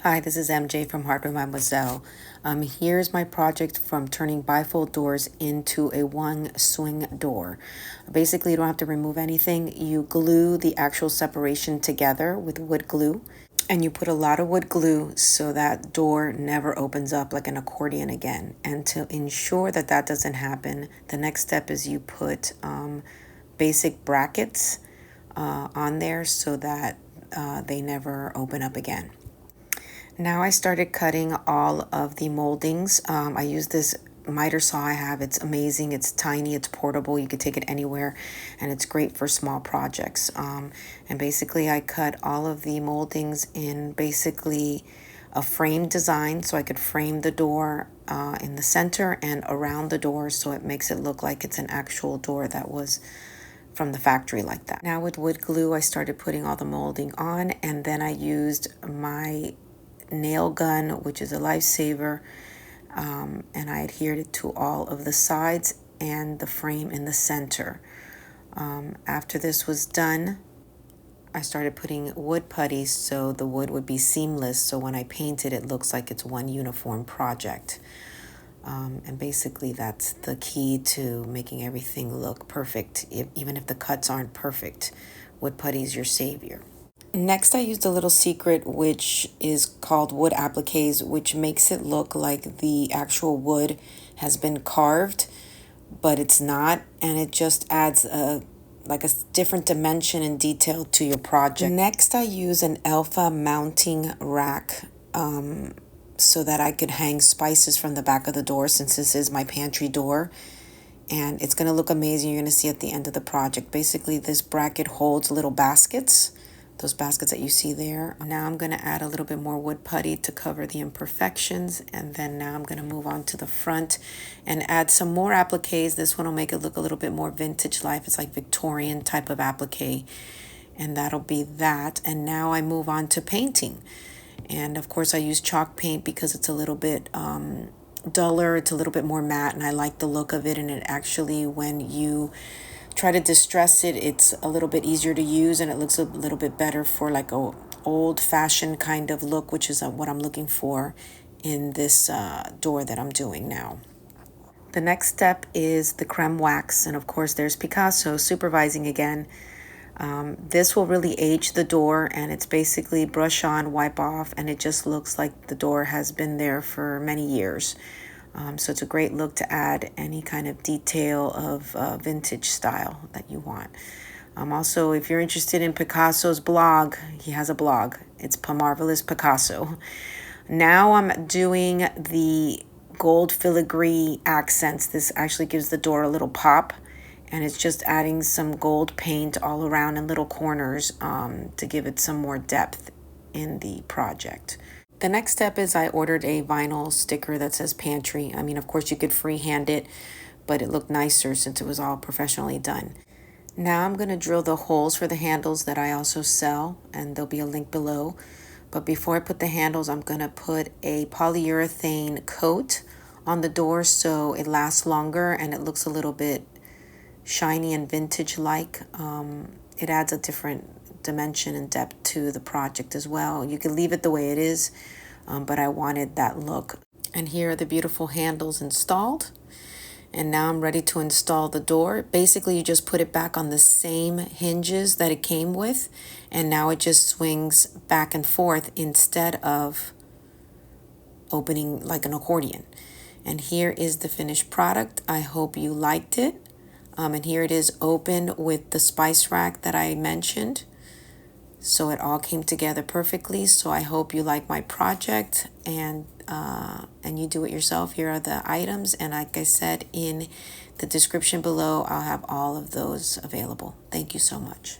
Hi, this is MJ from Hardware Mademoiselle. Here's my project from turning bifold doors into a one swing door. Basically, you don't have to remove anything. You glue the actual separation together with wood glue, and you put a lot of wood glue so that door never opens up like an accordion again. And to ensure that that doesn't happen, the next step is you put basic brackets on there so that they never open up again. Now I started cutting all of the moldings. I use this miter saw I have. It's amazing. It's tiny. It's portable. You could take it anywhere, and it's great for small projects. And basically, I cut all of the moldings in basically a frame design, so I could frame the door in the center and around the door, so it makes it look like it's an actual door that was from the factory like that. Now with wood glue, I started putting all the molding on, and then I used my nail gun, which is a lifesaver, and I adhered it to all of the sides and the frame in the center. After this was done, I started putting wood putty so the wood would be seamless, so when I paint it, it looks like it's one uniform project. And basically that's the key to making everything look perfect, even if the cuts aren't perfect. Wood putty is your savior. Next, I used a little secret, which is called wood appliques, which makes it look like the actual wood has been carved, but it's not, and it just adds a different dimension and detail to your project. Next, I use an alpha mounting rack so that I could hang spices from the back of the door, since this is my pantry door. And it's going to look amazing. You're going to see at the end of the project. Basically, this bracket holds little baskets, those baskets that you see there. Now I'm going to add a little bit more wood putty to cover the imperfections, and then now I'm going to move on to the front and add some more appliques. This one will make it look a little bit more vintage life. It's like Victorian type of applique, and that'll be that. And now I move on to painting, and of course I use chalk paint because it's a little bit duller, it's a little bit more matte, and I like the look of it. And it actually, when you try to distress it, it's a little bit easier to use, and it looks a little bit better for like a old-fashioned kind of look, which is what I'm looking for in this door that I'm doing now. The next step is the creme wax, and of course there's Picasso supervising again. This will really age the door, and it's basically brush on, wipe off, and it just looks like the door has been there for many years. So it's a great look to add any kind of detail of vintage style that you want. Also, if you're interested in Picasso's blog, he has a blog. It's Marvelous Picasso. Now I'm doing the gold filigree accents. This actually gives the door a little pop, and it's just adding some gold paint all around in little corners to give it some more depth in the project. The next step is I ordered a vinyl sticker that says Pantry. I mean, of course, you could freehand it, but it looked nicer since it was all professionally done. Now I'm going to drill the holes for the handles that I also sell, and there'll be a link below. But before I put the handles, I'm going to put a polyurethane coat on the door so it lasts longer and it looks a little bit shiny and vintage-like. It adds a different dimension and depth to the project as well. You can leave it the way it is, but I wanted that look. And here are the beautiful handles installed. And now I'm ready to install the door. Basically, you just put it back on the same hinges that it came with, and now it just swings back and forth instead of opening like an accordion. And here is the finished product. I hope you liked it. And here it is open with the spice rack that I mentioned. So it all came together perfectly. So I hope you like my project and you do it yourself. Here are the items. And like I said, in the description below, I'll have all of those available. Thank you so much.